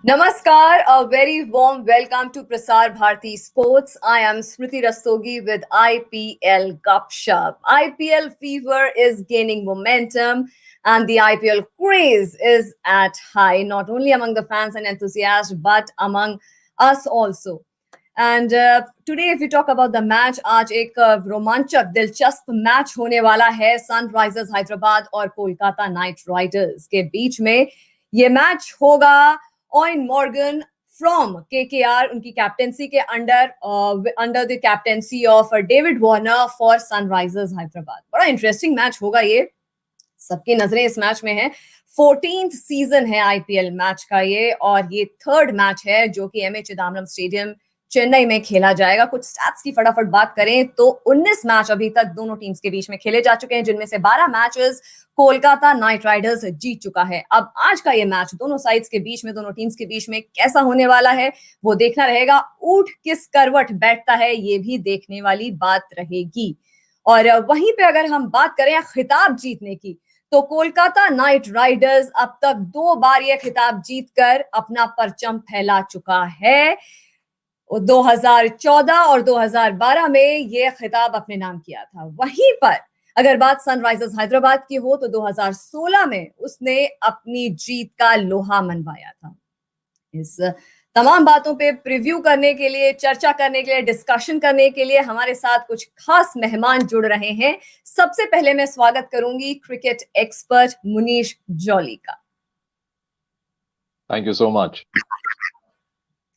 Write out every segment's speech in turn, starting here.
Namaskar, a very warm welcome to Prasar Bharati Sports. I am Smriti Rastogi with IPL Gupshup. IPL fever is gaining momentum and the IPL craze is at high, not only among the fans and enthusiasts, but among us also. And today, if we talk about the match, आज एक रोमांचक दिलचस्प match होने वाला है Sunrisers Hyderabad और Kolkata Knight Riders के बीच में. ये मैच होगा ऑयन मॉर्गन फ्रॉम केकेआर, उनकी कैप्टेंसी के under the captaincy of David Warner for Sunrisers Hyderabad. बड़ा इंटरेस्टिंग मैच होगा ये. सबकी नजरें इस मैच में है. 14th सीजन है आईपीएल मैच का ये, और ये थर्ड मैच है जो कि एमए चिदम्बरम स्टेडियम चेन्नई में खेला जाएगा. कुछ स्टैट्स की फटाफट बात करें तो 19 मैच अभी तक दोनों टीम्स के बीच में खेले जा चुके हैं, जिनमें से 12 मैचेस कोलकाता नाइट राइडर्स जीत चुका है. अब आज का ये मैच दोनों साइड्स के बीच में, दोनों टीम्स के बीच में कैसा होने वाला है वो देखना रहेगा. ऊंट किस करवट बैठता है ये भी देखने वाली बात रहेगी. और वहीं पे अगर हम बात करें खिताब जीतने की, तो कोलकाता नाइट राइडर्स अब तक 2 बार ये खिताब जीतकर अपना परचम फैला चुका है. 2014 और 2012 में ये खिताब अपने नाम किया था. वहीं पर अगर बात सनराइजर्स हैदराबाद की हो तो 2016 में उसने अपनी जीत का लोहा मनवाया था. इस तमाम बातों पे प्रीव्यू करने के लिए, चर्चा करने के लिए, डिस्कशन करने के लिए हमारे साथ कुछ खास मेहमान जुड़ रहे हैं. सबसे पहले मैं स्वागत करूंगी क्रिकेट एक्सपर्ट मुनीश जॉली का. Thank you so much.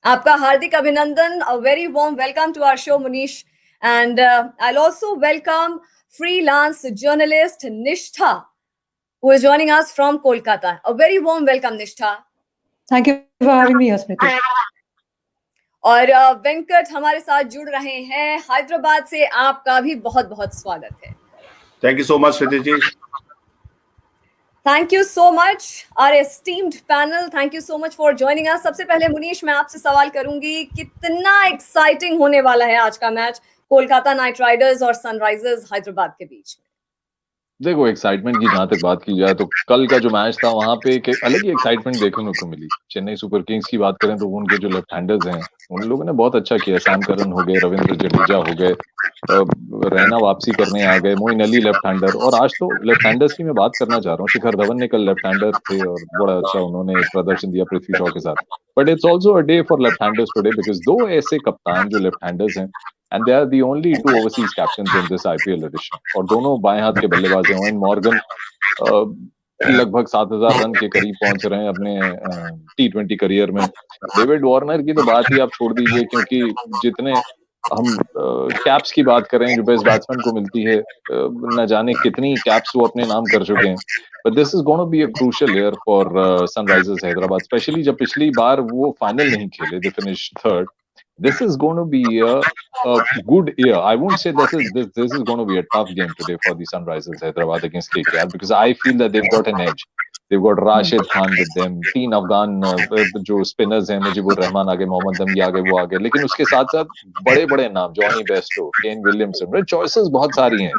आपका हार्दिक अभिनंदन. A very warm welcome to our show Munish. And I will also welcome freelance journalist Nishtha, who is joining us from Kolkata. A very warm welcome, Nishtha. Thank you for having me, Smriti. और वेंकट हमारे साथ जुड़ रहे हैं हैदराबाद से. आपका भी बहुत बहुत स्वागत है. Thank you so much, Smriti ji. Thank you so much, our esteemed panel. Thank you so much for joining us. सबसे पहले मुनीश, मैं आपसे सवाल करूंगी, कितना एक्साइटिंग होने वाला है आज का मैच कोलकाता नाइट राइडर्स और सनराइजर्स हैदराबाद के बीच में? देखो, एक्साइटमेंट की जहां तक बात की जाए तो कल का जो मैच था वहां पे एक अलग ही एक्साइटमेंट देखने को मिली. चेन्नई सुपर किंग्स की बात करें तो उनके जो लेफ्ट हैंडर्स हैं उन लोगों ने बहुत अच्छा किया. सैम करन हो गए, रविंद्र जडेजा हो गए, रैना वापसी करने आ गए, मोइन अली लेफ्ट हैंडर. और आज तो लेफ्ट हैंडर्स की मैं बात करना चाह रहा हूँ. शिखर धवन ने कल लेफ्ट हैंडर थे और बड़ा अच्छा उन्होंने प्रदर्शन दिया पृथ्वी शॉ के साथ. But it's also a day for left handers today, because 2 ऐसे कप्तान जो लेफ्ट हैंडर्स हैं, and they are the only 2 overseas captains in this IPL edition. और दोनों बाएं हाथ के बल्लेबाज हैं. ऑयन मॉर्गन लगभग 7000 रन के करीब पहुंच रहे हैं अपने T20 करियर में. डेविड वार्नर की तो बात ही आप छोड़ दीजिए, क्योंकि जितने हम कैप्स की बात करें जो बेस्ट बैट्समैन को मिलती है, न जाने कितनी कैप्स वो अपने नाम कर चुके हैं. But this is gonna be a crucial year for Sunrisers Hyderabad, specially जब पिछली बार वो फाइनल नहीं खेले, they finish third. This is going to be a good year. I won't say this is going to be a tough game today for the Sunrisers Hyderabad against KKR, because I feel that they've got an edge. They've got Rashid Khan with them, 3 Afghan जो spinners हैं, मुजीबुर रहमान आगे, मोहम्मद नबी आगे, वो आगे. लेकिन उसके साथ साथ बड़े बड़े नाम, Jonny Bairstow, Kane Williamson, choices बहुत सारी हैं.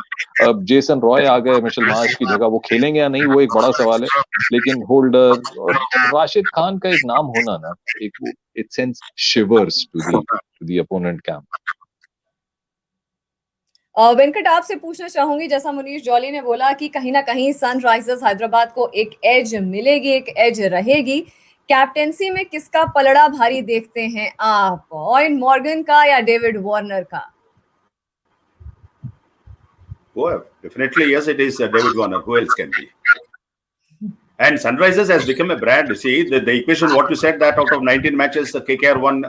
अब जेसन रॉय आ गए मिशेल मार्श की जगह. वो खेलेंगे या नहीं वो एक बड़ा सवाल है, लेकिन होल्डर और राशिद खान का एक नाम होना ना, एक it sends shivers to the opponent camp. Venkat, आपसे पूछना चाहूंगी, जैसा मुनीश जॉली ने बोला कि कहीं ना कहीं सनराइजर्स हैदराबाद को एक एज मिलेगी, एक एज रहेगी. कैप्टेंसी में किसका पलड़ा भारी देखते हैं आप, ऑयन मॉर्गन का या डेविड वार्नर का? Well, definitely yes, it is David Warner. Who else can be? And Sunrisers has become a brand. You see, the equation, what you said, that out of 19 matches, the KKR won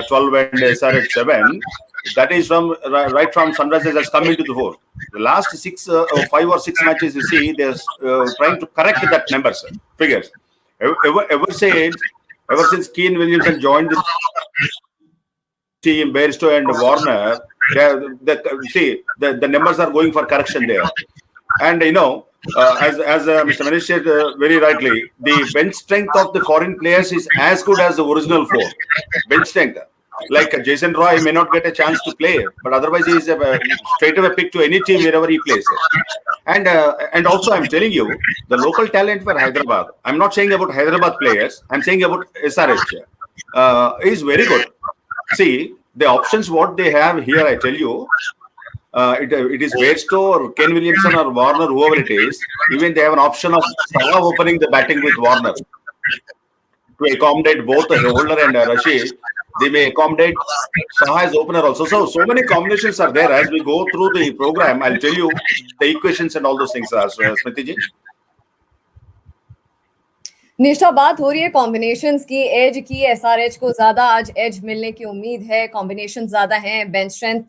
12 and SRH 7. That is right from Sunrisers has come into the fore. The last 5 or 6 matches, you see, they're trying to correct that numbers, figures. Ever since Keane Williamson joined the team, Bairstow and Warner, the numbers are going for correction there. And you know, as Mr. Manish said very rightly, the bench strength of the foreign players is as good as the original 4 bench strength. Like Jason Roy may not get a chance to play, but otherwise he is a straight away pick to any team wherever he plays. And also I'm telling you, the local talent for Hyderabad. I'm not saying about Hyderabad players. I'm saying about SRH. Is very good. See the options what they have here. I tell you, it is Bairstow or Ken Williamson or Warner, whoever it is. Even they have an option of Salah opening the batting with Warner to accommodate both Holder and Rashid. They may accommodate Saha as opener also. So many combinations are there. As we go through the program, I'll tell you the equations and all those things. Smriti ji. निष्ठा, बात हो रही है combinations की, as की, SRH को ज्यादा आज एज मिलने की उम्मीद है, कॉम्बिनेशन ज्यादा हैं, बेंच स्ट्रेंथ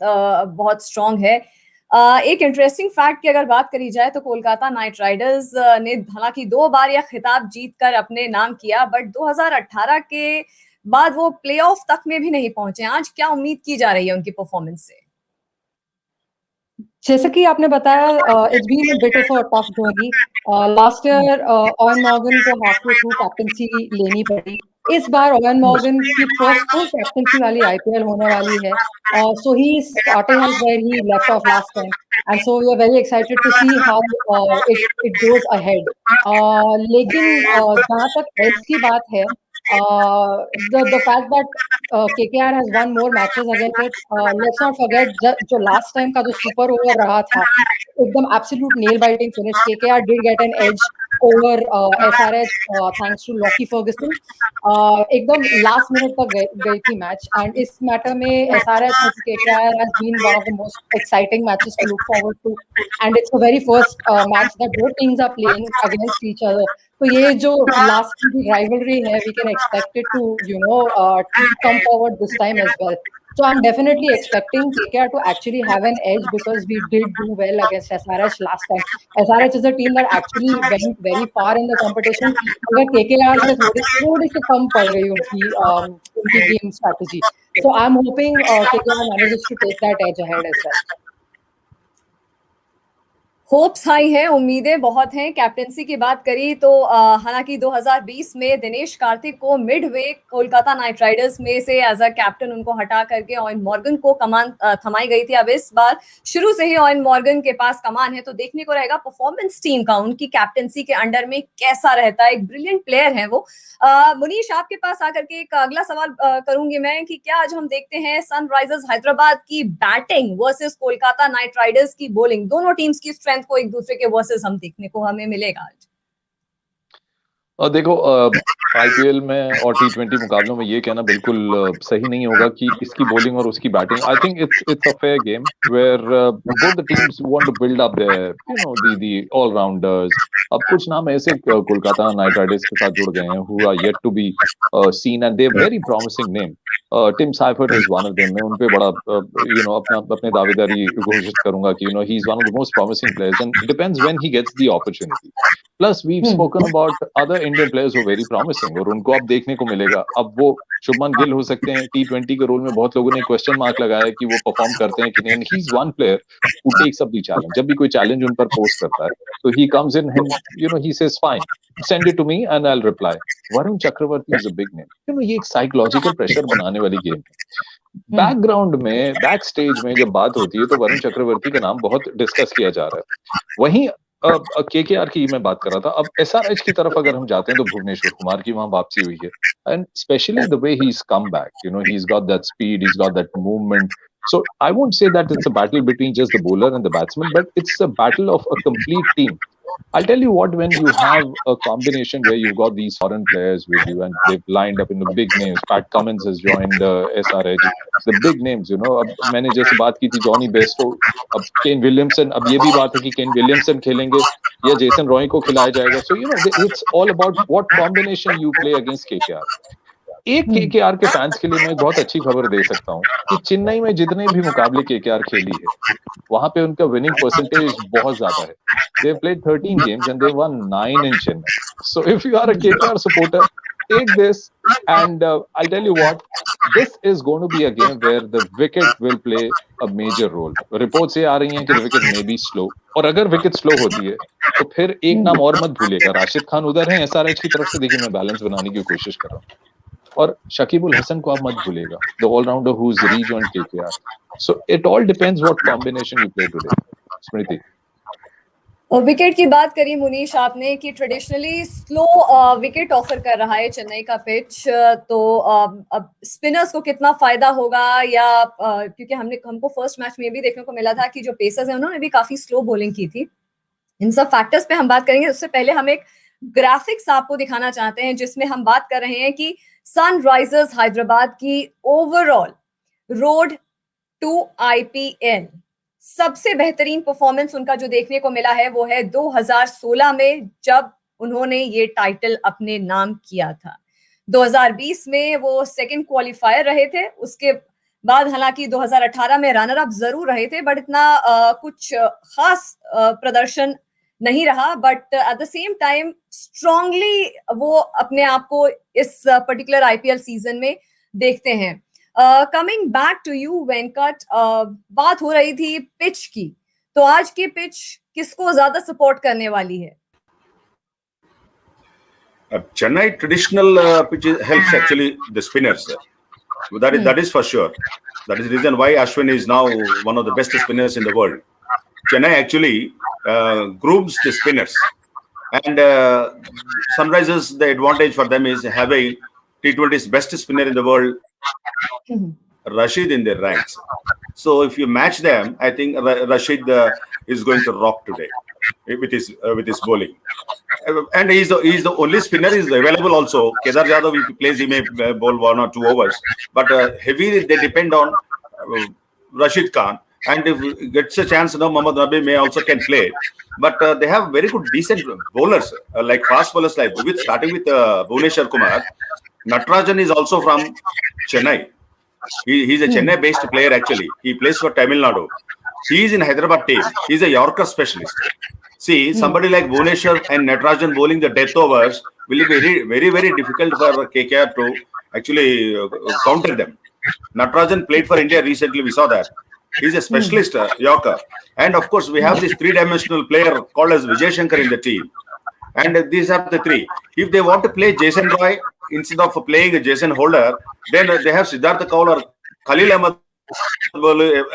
बहुत स्ट्रांग है। एक इंटरेस्टिंग फैक्ट की अगर बात करी जाए तो कोलकाता नाइट राइडर्स ने हालांकि 2 बार यह खिताब जीतकर अपने नाम किया, बट 2018 के बाद वो प्लेऑफ तक में भी नहीं पहुंचे। आज क्या उम्मीद की जा रही है उनकी परफॉर्मेंस से? जैसे कि आपने बताया, it's been a bit of a tough journey. Last year Eoin Morgan को हाफवे थ्रू कैप्टनसी लेनी पड़ी। इस बार ऑयन मॉर्गन की फर्स्ट फुल कैप्टनसी वाली आईपीएल होने वाली है, so he is starting as where he left off last time, and so we are very excited to see how it goes ahead. लेकिन जहाँ तक एज की बात है, the fact that KKR has won more matches against it, let's not forget जो last time का जो super over रहा था, एकदम absolute nail biting finish, KKR did get an edge over SRH thanks to Lockie Ferguson। एकदम last minute तक गई थी match, and इस matter में SRH versus KKR has been one of the most exciting matches to look forward to, and it's the very first match that both teams are playing against each other। तो ये जो last rivalry है, we can expect it to come forward this time as well। So I'm definitely expecting KKR to actually have an edge because we did do well against SRH last time। SRH is a team that actually went very far in the competition, मगर KKR से थोड़ी सी कम पड़ गई उनकी game strategy। So I'm hoping KKR manages to take that edge ahead as well। Hopes high है, उम्मीदें बहुत हैं। कैप्टेंसी की बात करी तो हालांकि 2020 में दिनेश कार्तिक को मिडवे कोलकाता नाइट राइडर्स में से एज अ कैप्टन उनको हटा करके ऑयन मॉर्गन को कमान थमाई गई थी। अब इस बार शुरू से ही ऑयन मॉर्गन के पास कमान है, तो देखने को रहेगा परफॉर्मेंस टीम का उनकी कैप्टेंसी के अंडर में कैसा रहता है। एक ब्रिलियंट प्लेयर है वो। मुनीश, आपके पास आकर के एक अगला सवाल करूंगी मैं कि क्या आज हम देखते हैं सनराइजर्स हैदराबाद की batting versus Kolkata Knight Riders की बॉलिंग, दोनों टीम्स की स्ट्रेंथ को एक दूसरे के वर्सेस हम देखने को हमें मिलेगा आज? और देखो, आईपीएल में और टी20 मुकाबलों में ये कहना बिल्कुल सही नहीं होगा कि इसकी बॉलिंग और उसकी batting. I think it's a fair game where both the teams want to build up their the allrounders. अब कुछ नाम ऐसे कोलकाता नाइट राइडर्स के साथ जुड़ गए हैं who are yet to be seen and they are very promising name. Tim Seifert is one of them. मैं उन पे बड़ा अपने दावेदारी घोषित करूंगा कि he is one of the most promising players and depends when he gets the opportunity. Plus we have spoken about other Indian players who very promising, और उनको अब देखने को मिलेगा। अब वो शुभमन गिल हो सकते हैं, टी20 के रोल में बहुत लोगों ने क्वेश्चन मार्क लगाया कि वो परफॉर्म करते हैं कि नहीं। He is one player who takes up the challenge. जब भी कोई चैलेंज उन पर पोस्ट करता है तो he comes in and he says fine, send it to me and I will reply. Varun Chakravarthy is a big name. ये एक साइकोलॉजिकल प्रेशर बनाने वाली गेम है। बैकग्राउंड में, बैक स्टेज में जब बात होती है तो वरुण चक्रवर्ती का नाम बहुत डिस्कस किया जा रहा है। वहीं केकेआर की मैं बात कर रहा था। अब एसआरएच की तरफ अगर हम जाते हैं तो भुवनेश्वर कुमार की वहां वापसी हुई है, and specially the way he is come back, he is got that speed, he is got that movement. So I won't say that it's a battle between just the bowler and the batsman, but it's a battle of a complete team. I'll tell you what, when you have a combination where you've got these foreign players with you and they've lined up in the big names, Pat Cummins has joined SRH, the big names, अब मैंने जैसे बात की थी Jonny Bairstow, अब Kane Williamson, अब ये भी बात है कि केन विलियमसन खेलेंगे या जेसन रॉय को खिलाया जाएगा। So it's all about what combination you play against KKR. एक केकेआर के फैंस के लिए मैं बहुत अच्छी खबर दे सकता हूँ कि चेन्नई में जितने भी मुकाबले केकेआर खेली है वहां पे उनका विनिंग परसेंटेज बहुत ज्यादा है। They played 13 games and they won 9 in Chennai. So if you are a KKR supporter, take this and I'll tell you what, this is going to be a game where the wicket will play a major role. Reports ये आ रही हैं कि the wicket may be slow, और अगर wicket slow होती है तो फिर एक नाम और मत भूलिएगा, राशिद खान उधर है एसआरएच की तरफ से। देखिए मैं बैलेंस बनाने की कोशिश कर रहा हूँ। और शकीबुल हसन को आप मत भूलिएगा, the allrounder who is rejoined KKR. So it all depends what combination you play today. Smriti, और विकेट की बात करी मुनीश आपने कि ट्रेडिशनली स्लो विकेट ऑफर कर रहा है चेन्नई का पिच, तो अब स्पिनर्स को कितना फायदा होगा, या क्योंकि हमको फर्स्ट मैच में भी देखने को मिला था कि जो पेसर्स हैं उन्होंने भी काफी स्लो बॉलिंग की थी. इन सब फैक्टर्स पे हम बात करेंगे. उससे पहले हम एक ग्राफिक्स आपको दिखाना चाहते हैं जिसमें हम बात कर रहे हैं कि सनराइजर्स हैदराबाद की ओवरऑल रोड टू आईपीएल सबसे बेहतरीन परफॉर्मेंस उनका जो देखने को मिला है वो है 2016 में, जब उन्होंने ये टाइटल अपने नाम किया था. 2020 में वो सेकंड क्वालिफायर रहे थे. उसके बाद हालांकि 2018 में रनर अप जरूर रहे थे, बट इतना कुछ खास प्रदर्शन नहीं रहा. But at the same time strongly वो अपने आप को इस पर्टिकुलर आईपीएल सीजन में देखते हैं. Coming back to you Venkat, बात हो रही थी पिच की, तो आज की पिच किसको ज्यादा सपोर्ट करने वाली है? Chennai traditional pitch helps actually the spinners. That is for sure. That is the reason why Ashwin is now one of the best spinners in the world. Chennai actually grooms the spinners, and Sunrisers, the advantage for them is having T20's best spinner in the world, Rashid, in their ranks. So if you match them, I think Rashid is going to rock today with his bowling. And he's the only spinner is available also. Kedar Jadhav, if he plays, he may bowl 1 or 2 overs. But heavy, they depend on Rashid Khan. And if he gets a chance, Mohammad Nabi may also can play. But they have very good, decent bowlers, like fast bowlers, like starting with Bhuvneshwar Kumar. Natarajan is also from Chennai. He's a Chennai-based player actually. He plays for Tamil Nadu. He is in Hyderabad team. He's a Yorker specialist. See, somebody like Bhuvneshwar and Natarajan bowling the death overs will be very, very, very difficult for KKR to actually counter them. Natarajan played for India recently. We saw that. He's a specialist Yorker. And of course, we have this three-dimensional player called as Vijay Shankar in the team. And these are the three. If they want to play Jason Roy instead of playing Jason Holder, then they have Siddhartha Kaul or Khalil Ahmed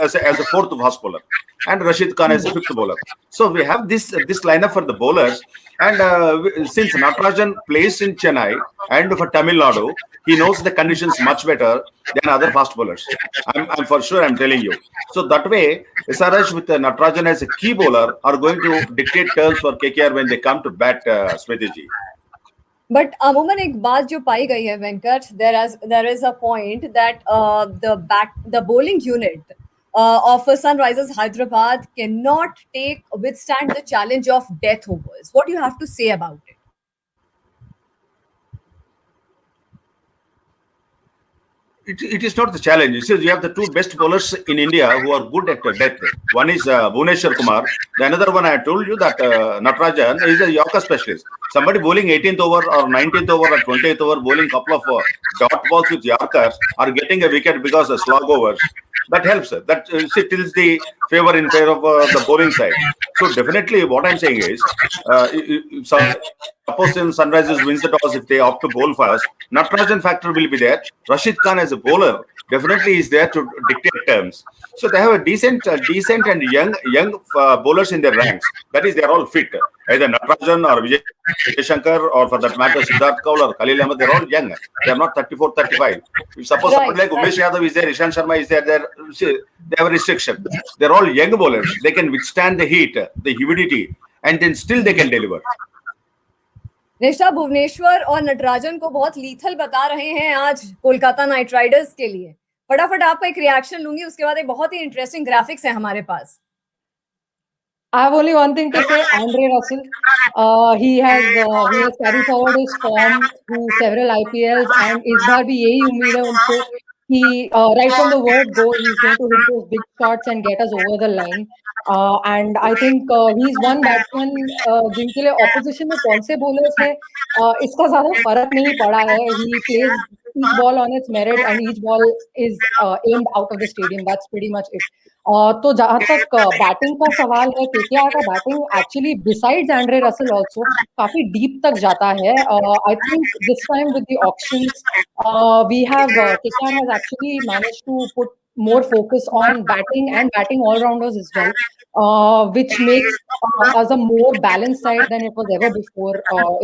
as a fourth fast bowler, and Rashid Khan as a fifth bowler. So we have this lineup for the bowlers. And since Natarajan plays in Chennai and for Tamil Nadu, he knows the conditions much better than other fast bowlers. I'm for sure, I'm telling you. So that way, SRH with Natarajan as a key bowler are going to dictate terms for KKR when they come to bat, Smriti ji. But अमूमन एक बात जो पाई गई है Venkat, there is a point that the bowling unit of Sunrisers Hyderabad cannot withstand the challenge of death overs. What do you have to say about it? It is not the challenge. You have the two best bowlers in India who are good at death. One is Bhuvneshwar Kumar. The another one, I told you that Natarajan is a Yorker specialist. Somebody bowling 18th over or 19th over or 20th over, bowling couple of dot balls with Yorkers are getting a wicket because of slog overs. That helps. That tilts the favor in favor of the bowling side. So definitely what I'm saying is, suppose Sunrisers wins the toss, if they opt to bowl first, Natarajan factor will be there. Rashid Khan as a bowler definitely is there to dictate terms. So they have a decent and young bowlers in their ranks. That is, they are all fit. Either Natarajan or Vijay Shankar, or for that matter Siddharth Kaul or Khalil Ahmed, they're all young. They are not 34, 35. If suppose somebody like Umesh Yadav is there, Ishant Sharma is there, they have a restriction. They're all young bowlers. They can withstand the heat, the humidity, and then still they can deliver. निशा, भुवनेश्वर और नटराजन को बहुत lethal बता रहे हैं आज Kolkata Knight Riders के लिए. फटाफट आपका एक रिएक्शन लूंगी, उसके बाद एक बहुत ही इंटरेस्टिंग ग्राफिक्स है हमारे पास. I have only one thing to say. Andre Russell, he has carried forward his form through several IPLs, and इस बार भी यही उम्मीद है उनसे कि right from the word go, he's going to hit those big shots and get us over the line. And I think he's one batsman जिनके लिए opposition में कौन से bowlers हैं इसका ज़्यादा फर्क नहीं पड़ा है. He plays each ball on its merit and each ball is aimed out of the stadium. That's pretty much it. तो जहाँ तक बैटिंग का सवाल है, केकेआर का batting actually besides Andre Russell also काफी डीप तक जाता है. I think this time with the auctions we have KKR has actually managed to put more focus on batting and batting all-rounders as well, which makes us a more balanced side than it was ever before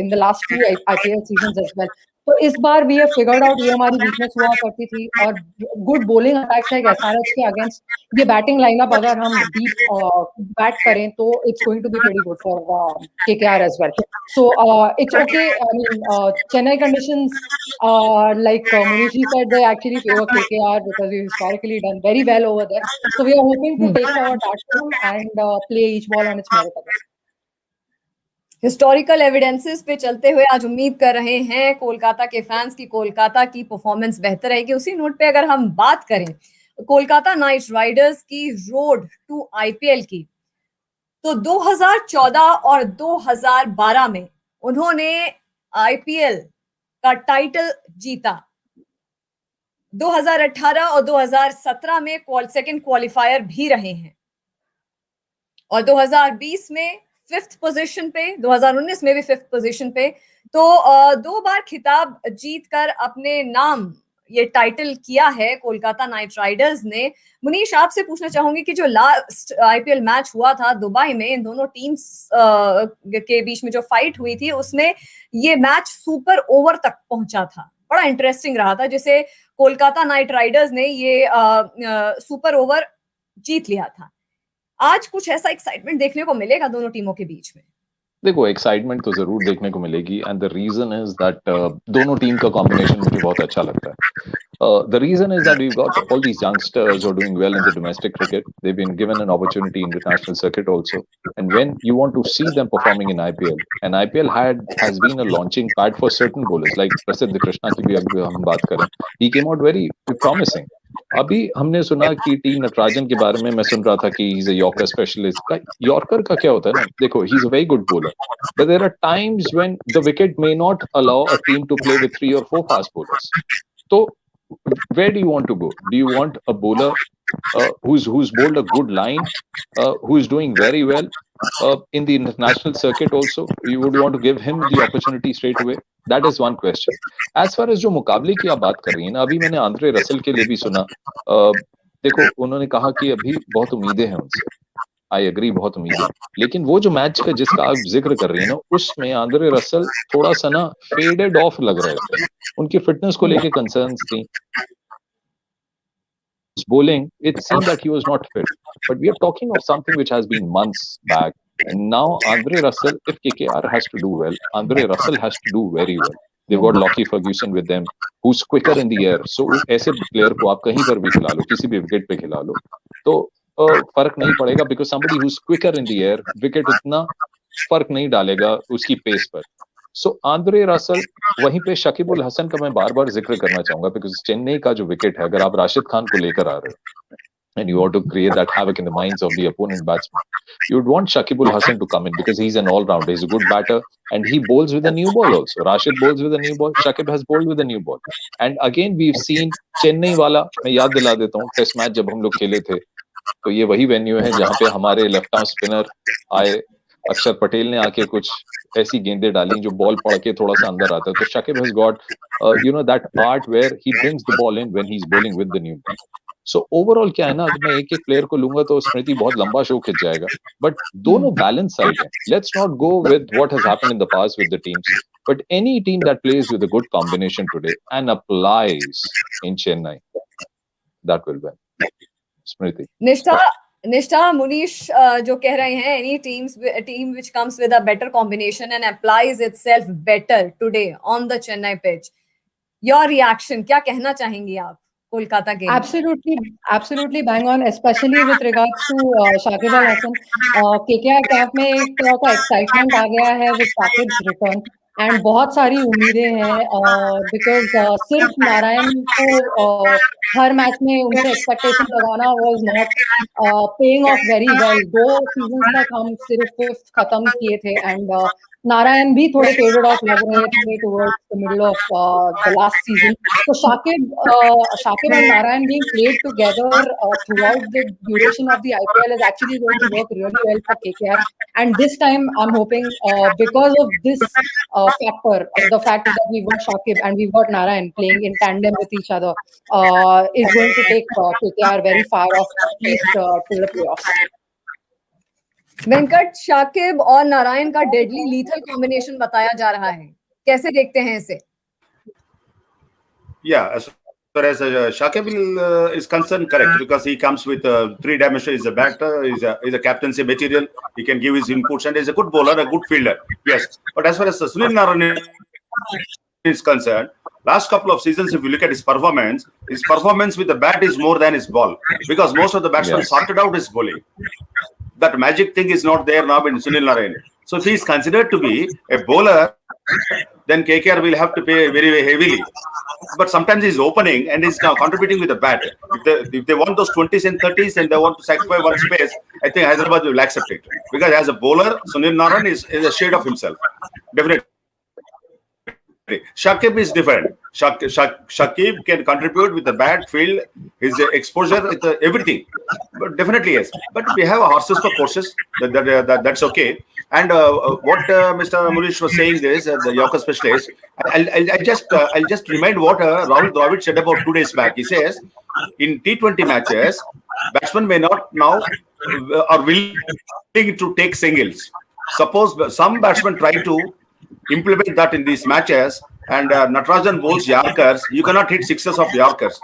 in the last two IPL seasons as well. तो इस बार we have figured out ये हमारी weakness हुआ करती थी, और good bowling attacks like SRH के against ये batting lineup अगर हम deep bat करें तो it's going to be pretty good for KKR as well. So it's okay. I mean, Chennai conditions, like Munishi said, they actually favor KKR because we've historically done very well over there. So we are hoping to take forward that one and play each ball on its merit. Historical evidences पे चलते हुए आज उम्मीद कर रहे हैं कोलकाता के fans की कोलकाता की परफॉर्मेंस बेहतर रहेगी. उसी नोट पे अगर हम बात करें कोलकाता नाइट राइडर्स की रोड टू आईपीएल की, तो 2014 और 2012 में उन्होंने आईपीएल का टाइटल जीता. 2018 और 2017 में सेकंड क्वालिफायर भी रहे हैं, और 2020 में 5th पोजीशन पे, 2019 में भी 5th पोजीशन पे. तो 2 बार खिताब जीतकर अपने नाम ये टाइटल किया है कोलकाता नाइट राइडर्स ने. मुनीश, आपसे पूछना चाहूंगी कि जो लास्ट आईपीएल मैच हुआ था दुबई में इन दोनों टीम्स के बीच में जो फाइट हुई थी, उसमें ये मैच सुपर ओवर तक पहुंचा था. बड़ा इंटरेस्टिंग रहा था, जिसे कोलकाता नाइट राइडर्स ने ये सुपर ओवर जीत लिया था. आज कुछ ऐसा एक्साइटमेंट देखने को मिलेगा दोनों टीमों के बीच में? देखो, एक्साइटमेंट तो जरूर देखने को मिलेगी, and the reason is that दोनों टीम का कॉम्बिनेशन मुझे बहुत अच्छा लगता है. The reason is that we've got all these youngsters who are doing well in the domestic cricket. They've been given an opportunity in the national circuit also. And when you want to see them performing in IPL, and IPL has been a launching pad for certain bowlers, like Prasidh Krishna की भी अगर हम बात करें, he came out very promising. अभी हमने सुना कि टी नटराजन के बारे में, मैं सुन रहा था कि he's a Yorker specialist. Yorker का क्या होता है ना, देखो, he's a very good bowler, but there are times when the wicket may not allow a team to play with 3 or 4 fast bowlers. So where do you want to go? Do you want a bowler who's bowled a good line, who is doing very well in the international circuit also? You would want to give him the opportunity straight away? That is one question. As far as जो मुकाबले की आप बात कर रही हैं ना, अभी मैंने आंद्रे रसल के लिए भी सुना. देखो, उन्होंने कहा कि अभी बहुत उम्मीदें हैं उनसे. आई एग्री, बहुत उम्मीदें, लेकिन वो जो मैच का जिसका आप जिक्र कर रही है ना, उसमें आंद्रे रसल थोड़ा सा ना फेडेड ऑफ लग रहे थे. उनकी फिटनेस को लेके कंसर्न्स थी. Bowling, it seemed that he was not fit, but we are talking of something which has been months back, and now Andre Russell, if KKR has to do well, Andre Russell has to do very well. They've got Lockie Ferguson with them, who's quicker in the air. So ऐसे player को आप कहीं पर भी खिला लो, किसी भी wicket पे खिला लो, तो फर्क नहीं पड़ेगा, because somebody who's quicker in the air, wicket उतना फर्क नहीं डालेगा उसकी पेस पर. सो आंद्रे रसल, वहीं पे शकीब उल हसन का मैं बार बार जिक्र करना चाहूंगा, बिकॉज चेन्नई का जो विकेट है, अगर आप राशिद खान को लेकर आ रहे हो and you want to create that havoc in the minds of the opponent batsman, you would want Shakib ul Hasan to come in because he's an all-rounder. He's a good batter and he bowls with a new ball also. Rashid bowls with a new ball. Shakib has bowled with a new ball. And again we've seen Chennai वाला, मैं याद दिला देता हूँ, test match जब हम लोग खेले थे, तो ये वही वेन्यू है जहाँ पे हमारे लेफ्ट आर्म स्पिनर आए, अक्षर पटेल ने आके कुछ ऐसी गेंदें डाली जो बॉल पड़ के थोड़ा सा अंदर आता है. तो Shakib has got that part where he brings the ball in when he's bowling with the new ball. So overall क्या है ना, अगर मैं एक एक प्लेयर को लूंगा तो स्मृति बहुत लंबा शो खिंच जाएगा, बट दोनों बैलेंस साइड है. Let's not go with what has happened in the past with the teams, but any team that plays with a good combination today and applies in Chennai, that will win. Smriti. Nishtha, Munish जो कह रहे हैं, any team which comes with a better combination and applies itself better today on the Chennai pitch. Your reaction, क्या कहना चाहेंगी आप कोलकाता के? Absolutely bang on, especially with regards to Shakib Al Hasan. KKR camp में एक तरह का excitement आ गया है with Shakib's return. एंड बहुत सारी उम्मीदें हैं बिकॉज सिर्फ नारायण को हर मैच में उनसे एक्सपेक्टेशन लगाना was not paying off very well. 2 seasons तक हम सिर्फ 5th खत्म किए थे एंड नारायण भी थोड़े फेवरेट ऑफ लग रहे थे towards the middle of the last season. So Shakib and Narayan being played together throughout the duration of the IPL is actually going to work really well for KKR. And this time, I'm hoping because of this factor, the fact that we've got Shakib and we've got Narayan playing in tandem with each other, is going to take KKR very far off, at least till the playoffs. Venkat, Shakib और Narine का deadly lethal combination बताया जा रहा है, कैसे देखते हैं इसे? Yeah, as far as Shakib is concerned, correct, because he comes with 3 dimensions. He's a batter, he's a captaincy material. He can give his inputs, and he's a good bowler, a good fielder. Yes, but as far as Sunil Narine is concerned, last couple of seasons, if you look at his performance with the bat is more than his ball, because most of the batsmen sorted out his bowling. That magic thing is not there now in Sunil Narine. So if he is considered to be a bowler, then KKR will have to pay very, very heavily. But sometimes he's opening and he's contributing with the bat. If they want those 20s and 30s and they want to sacrifice one space, I think Hyderabad will accept it. Because as a bowler, Sunil Narine is a shade of himself. Definitely. Shakib is different. Shakib can contribute with the bat, field, his exposure, with everything. But definitely yes. But we have horses for courses. That's okay. And what Mr. Murish was saying is the Yorker specialist. I'll just remind what Rahul Dravid said about 2 days back. He says in T20 matches, batsmen may not now are willing to take singles. Suppose some batsmen try to implement that in these matches, and Natarajan bowls Yorkers, you cannot hit sixes of Yorkers.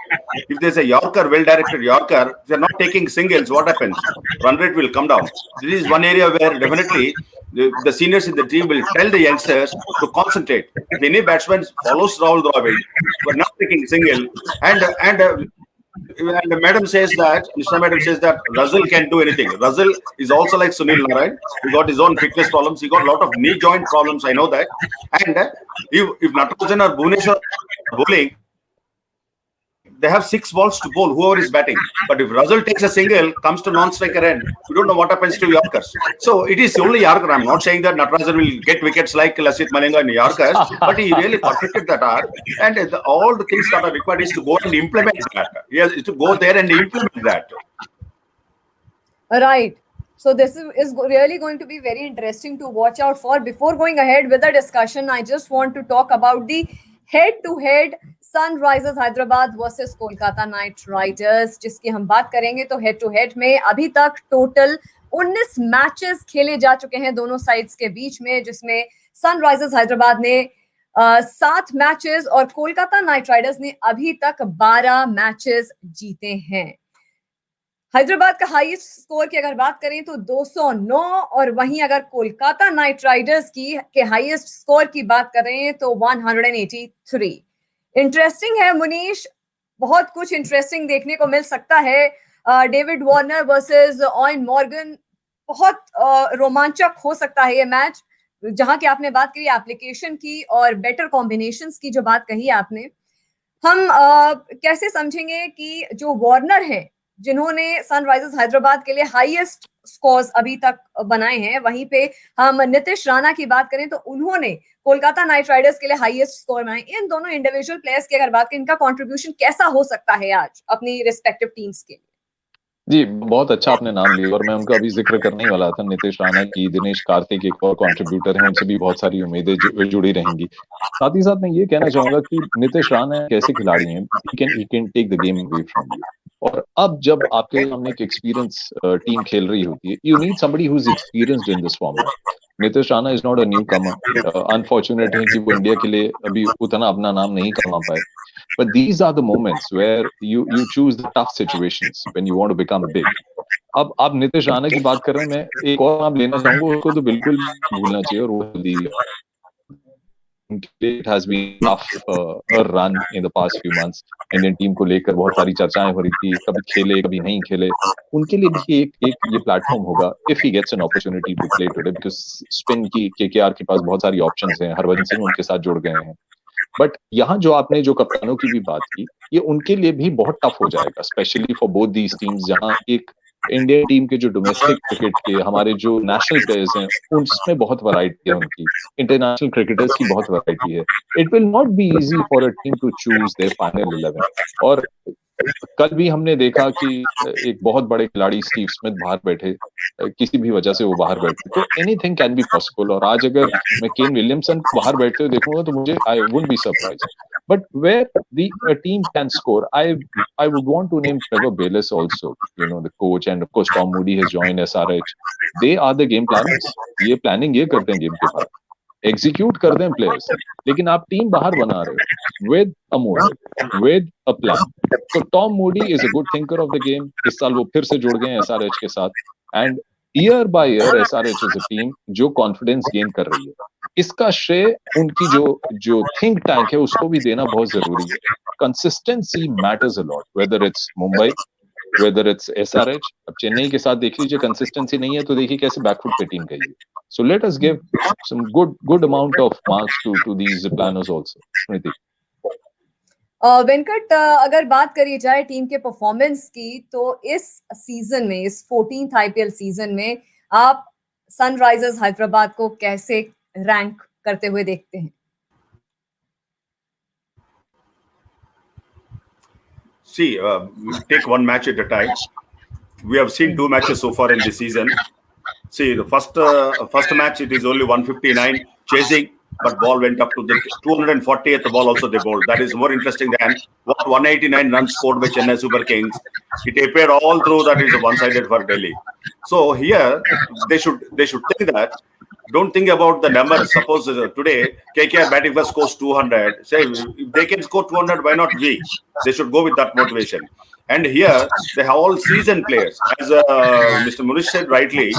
If there's a Yorker, well-directed Yorker, if you're not taking singles, what happens? Run rate will come down. This is one area where definitely the seniors in the team will tell the youngsters to concentrate. If any batsman follows Rahul Dravid, but not taking single, and Madam says that, Mr. Madam says that Russell can do anything. Russell is also like Sunil Narine. He got his own fitness problems. He got a lot of knee joint problems. I know that. And if Natarajan or Bhuvneshwar are bowling, they have 6 balls to bowl, whoever is batting. But if Russell takes a single, comes to non-striker end, you don't know what happens to Yorkers. So it is only Yorker. I'm not saying that Natarajan will get wickets like Lasith Malinga and Yorkers, but he really perfected that art. And all the things that are required is to go and implement that. He has to go there and implement that. Right. So this is really going to be very interesting to watch out for. Before going ahead with the discussion, I just want to talk about the head-to-head Sunrisers Hyderabad versus Kolkata Knight Riders, जिसकी हम बात करेंगे. तो head to head में अभी तक total 19 matches खेले जा चुके हैं दोनों साइड्स के बीच में, जिसमें सनराइजर्स हैदराबाद ने 7 मैचेस और कोलकाता नाइट राइडर्स ने अभी तक 12 मैचेस जीते हैं. हैदराबाद का हाईएस्ट स्कोर की अगर बात करें तो 209, और वहीं अगर कोलकाता नाइट राइडर्स के हाईएस्ट स्कोर की बात करें तो 183. इंटरेस्टिंग है मुनीश, बहुत कुछ इंटरेस्टिंग देखने को मिल सकता है. David Warner versus ion Morgan, बहुत रोमांचक हो सकता है ये मैच. जहां की आपने बात करी एप्लीकेशन की और बेटर कॉम्बिनेशंस की जो बात कही आपने, हम कैसे समझेंगे कि जो वार्नर हैं जिन्होंने सनराइजर्स हैदराबाद के लिए हाईएस्ट स्कोर्स अभी तक बनाए हैं, वहीं पे हम नीतीश राणा की बात करें तो उन्होंने कोलकाता नाइट राइडर्स के लिए हाईएस्ट स्कोर बनाए. इन दोनों इंडिविजुअल प्लेयर्स की अगर बात करें, इनका कंट्रीब्यूशन कैसा हो सकता है आज अपनी रिस्पेक्टिव टीम्स के लिए? जी, बहुत अच्छा आपने नाम लिया और मैं उनका अभी जिक्र करने ही वाला था. नीतीश राणा की, दिनेश कार्तिक एक और कंट्रीब्यूटर हैं, उनसे भी बहुत सारी उम्मीदें जुड़ी रहेंगी. साथ ही साथ मैं ये कहना चाहूंगा कि नीतीश राणा एक ऐसे खिलाड़ी हैं, he can take the game away from you. और अब जब आपके सामने एक एक्सपीरियंस टीम खेल रही होती है, you need somebody who is experienced in this format. Nitish Rana is not a new Qamar. Unfortunate है कि वो इंडिया के लिए अभी उतना अपना नाम नहीं कमा पाए. But these are the moments where you choose the tough situations when you want to become big. अब आप नीतीश राणा की बात कर रहे हैं, मैं एक और नाम लेना चाहूंगा, उसको तो बिल्कुल भूलना चाहिए, और वो उनके लिए it has been tough run in the past few months. Indian team को लेकर बहुत सारी चर्चाएं हो रही थी, कभी खेले कभी नहीं खेले। उनके लिए भी एक ये प्लेटफॉर्म होगा if he gets an opportunity to play today, because spin की केकेआर के पास बहुत सारी ऑप्शंस हैं, हरभजन सिंह उनके साथ जुड़ गए हैं। बट यहाँ जो आपने जो कप्तानों की भी बात की, ये उनके लिए भी बहुत टफ हो जाएगा, specially for both these teams, जहाँ एक इंडियन टीम के जो डोमेस्टिक क्रिकेट के हमारे जो नेशनल प्लेयर्स हैं उनमें बहुत वैरायटी है, उनकी इंटरनेशनल क्रिकेटर्स की बहुत वैरायटी है। It will not be easy for a team to choose their final 11। और कल भी हमने देखा कि एक बहुत बड़े खिलाड़ी स्टीव स्मिथ बाहर बैठे, किसी भी वजह से वो बाहर बैठे, तो एनीथिंग कैन बी पॉसिबल। और आज अगर मैं केन विलियमसन को बाहर बैठते हुए देखूंगा तो मुझे I wouldn't be surprise. But where the team can score, I would want to name Trevor Bayliss also, the coach, and of course Tom Moody has joined SRH. They are the game planners. ये planning ये करते हैं game के बाद, execute कर दें players, लेकिन आप टीम बाहर बना रहे हो with a motive, with a plan. तो Tom Moody is a good thinker of the game. इस साल वो फिर से जुड़ गए एसआरएच के साथ, and year by year SRH is a team जो कॉन्फिडेंस गेन कर रही है। इसका श्रेय उनकी जो थिंक टैंक है उसको भी देना बहुत जरूरी है। Consistency matters a lot, whether it's Mumbai, whether it's SRH. अब चेन्नई के साथ देख लीजिए, कंसिस्टेंसी नहीं है तो देखिए कैसे बैकफुट पे टीम गई है। So let us give some good amount of marks to these planners also. Smriti. Venkat, अगर बात करी जाए टीम के परफॉर्मेंस की, तो इस सीजन में, इस 14th आईपीएल सीजन में आप सनराइजर्स हैदराबाद को कैसे रैंक करते हुए देखते हैं? See, take one match at a time. We have seen 2 matches so far in this season. See, the first match, it is only 159 chasing, but ball went up to the 240th ball also they bowled. That is more interesting than what 189 runs scored by Chennai Super Kings. It appeared all through that is one-sided for Delhi. So here they should think that. Don't think about the numbers. Suppose today KKR batting first scores 200. Say if they can score 200, why not we? They should go with that motivation. And here they have all seasoned players. As Mr. Munish said rightly,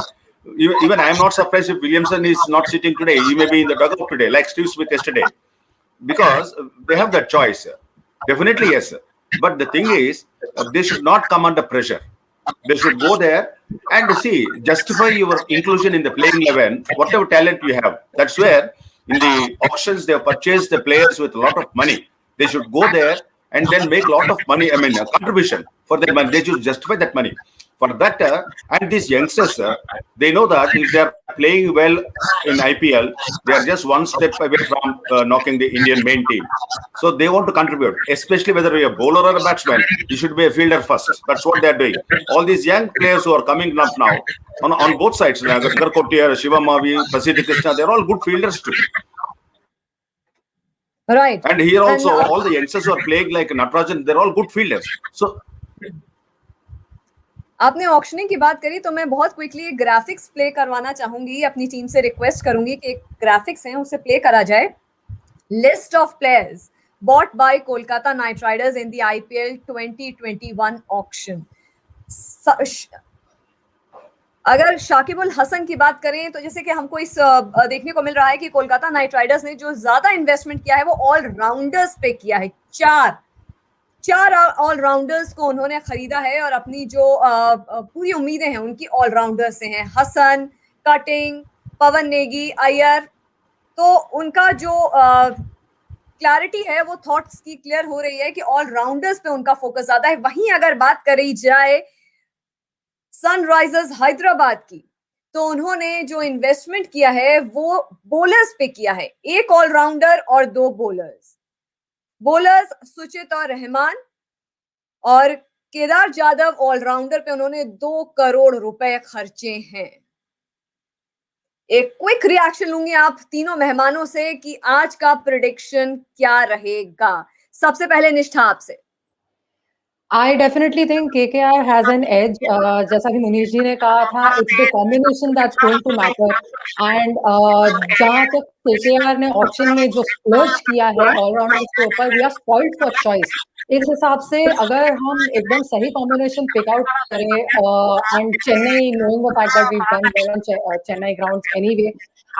even I am not surprised if Williamson is not sitting today. He may be in the dugout today, like Steve Smith yesterday, because they have that choice. Definitely yes. But the thing is, they should not come under pressure. They should go there and see, justify your inclusion in the playing 11, whatever talent you have. That's where in the auctions they have purchased the players with a lot of money. They should go there and then make a lot of money, I mean, a contribution for their money. They should justify that money. For that, and these youngsters, they know that if they are playing well in IPL, they are just one step away from knocking the Indian main team. So they want to contribute, especially whether you're a bowler or a batsman. You should be a fielder first. That's what they are doing. All these young players who are coming up now, on both sides, Nagar Kotiar, Shivam Mavi, Prasidh Krishna, they're all good fielders too. Right. And here also, all the youngsters who are playing like Natarajan, they're all good fielders. So आपने auctioning की बात करी, तो मैं बहुत quickly graphics play करवाना चाहूंगी। अपनी टीम से रिक्वेस्ट करूंगी कि ग्राफिक्स हैं उसे प्ले करा जाए। List of players bought by Kolkata Knight Riders in the IPL 2021 auction. अगर शाकिबुल हसन की बात करें तो जैसे कि हमको इस देखने को मिल रहा है कि कोलकाता नाइट राइडर्स ने जो ज्यादा इन्वेस्टमेंट किया है वो ऑलराउंडर्स पे किया है। चार ऑलराउंडर्स को उन्होंने खरीदा है और अपनी जो पूरी उम्मीदें हैं उनकी ऑलराउंडर से हैं। हसन, कटिंग, पवन नेगी, अय्यर। तो उनका जो क्लैरिटी है वो थॉट्स की क्लियर हो रही है कि ऑलराउंडर्स पे उनका फोकस ज्यादा है। वहीं अगर बात करी जाए सनराइजर्स हैदराबाद की, तो उन्होंने जो इन्वेस्टमेंट किया है वो बॉलर्स पे किया है। एक ऑलराउंडर और 2 बॉलर्स सुचिता रहमान और केदार जाधव ऑलराउंडर पे उन्होंने 2 करोड़ रुपए खर्चे हैं। एक क्विक रिएक्शन लूंगी आप तीनों मेहमानों से कि आज का प्रेडिक्शन क्या रहेगा। सबसे पहले निष्ठा आपसे। I definitely think KKR has an edge. जैसा कि मुनीश जी ने कहा था, it's the combination that's going to matter. And जहाँ तक KKR ने ऑप्शन में जो splurge किया है ऑलराउंडर्स के ऊपर, we are spoiled for choice. इस हिसाब से अगर हम एकदम सही कॉम्बिनेशन पिक आउट करें and Chennai knowing the fact that we've done well on Chennai grounds anyway,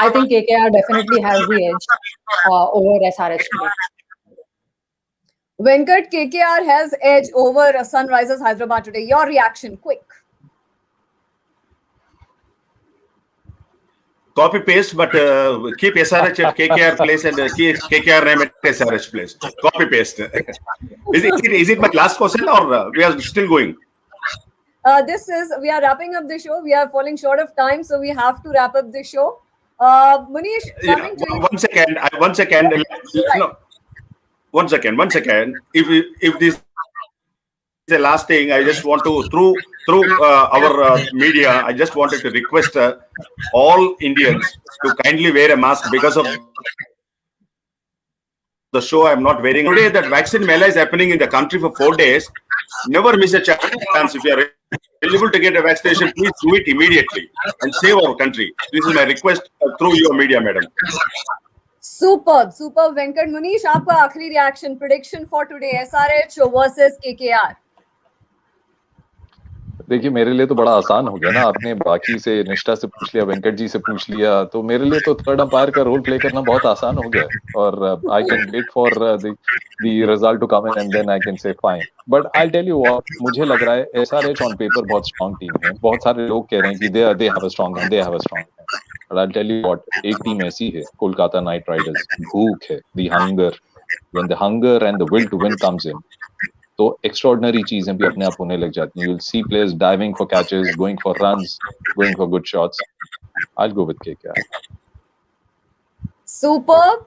I think KKR definitely has the edge over SRH today. Venkat, KKR has edge over Sunrisers Hyderabad today. Your reaction, quick. Copy paste, but keep SRH at KKR place and keep KKR name at SRH place. Copy paste. Is it my last question or we are still going? We are wrapping up the show. We are falling short of time, so we have to wrap up the show. Munish, coming to you. One second. No, one second. If this is the last thing, I just want to through our media, I just wanted to request all Indians to kindly wear a mask because of the show. I'm not wearing today. That vaccine mela is happening in the country for 4 days. Never miss a chance. If you are eligible to get a vaccination, please do it immediately and save our country. This is my request through your media, madam. Superb, Venkat. Munish, आपका आखिरी reaction, prediction for today, SRH versus KKR. देखिए मेरे लिए तो बड़ा आसान हो गया ना, आपने बाकी से निष्ठा से पूछ लिया, वेंकट जी से पूछ लिया, तो मेरे लिए तो थर्ड अंपायर का रोल प्ले करना बहुत आसान हो गया और I can wait for the result to come in and then I can say fine. But I tell you what, मुझे लग रहा है एसआरएच ऑन पेपर बहुत स्ट्रांग टीम है. बहुत सारे लोग कह रहे हैं कि they have a strong but I tell you what, एक टीम ऐसी है कोलकाता नाइट राइडर्स, भूख है, the hunger, when the hunger and the will to win comes in, तो एक्स्ट्राऑर्डिनरी चीजें भी अपने आप होने लग जाती हैं. You will see players diving for catches, going for runs, going for good shots. I will go with KKR. Superb.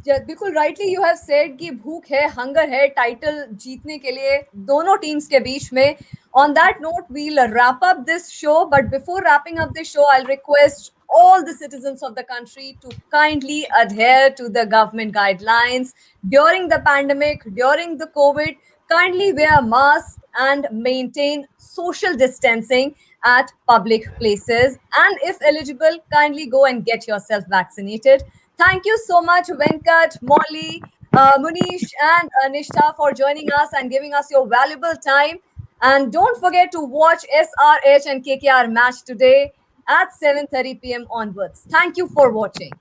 बिल्कुल राइटली यू हैव सेड कि भूख है, हंगर है टाइटल जीतने के लिए दोनों टीम्स के बीच में. On that note, we'll wrap up this show. But before wrapping up the show, I'll request all the citizens of the country to kindly adhere to the government guidelines during the pandemic, during the COVID. Kindly wear masks and maintain social distancing at public places. And if eligible, kindly go and get yourself vaccinated. Thank you so much, Venkat, Molly, Munish, and Nishtha for joining us and giving us your valuable time. And don't forget to watch SRH and KKR match today at 7:30 p.m. onwards. Thank you for watching.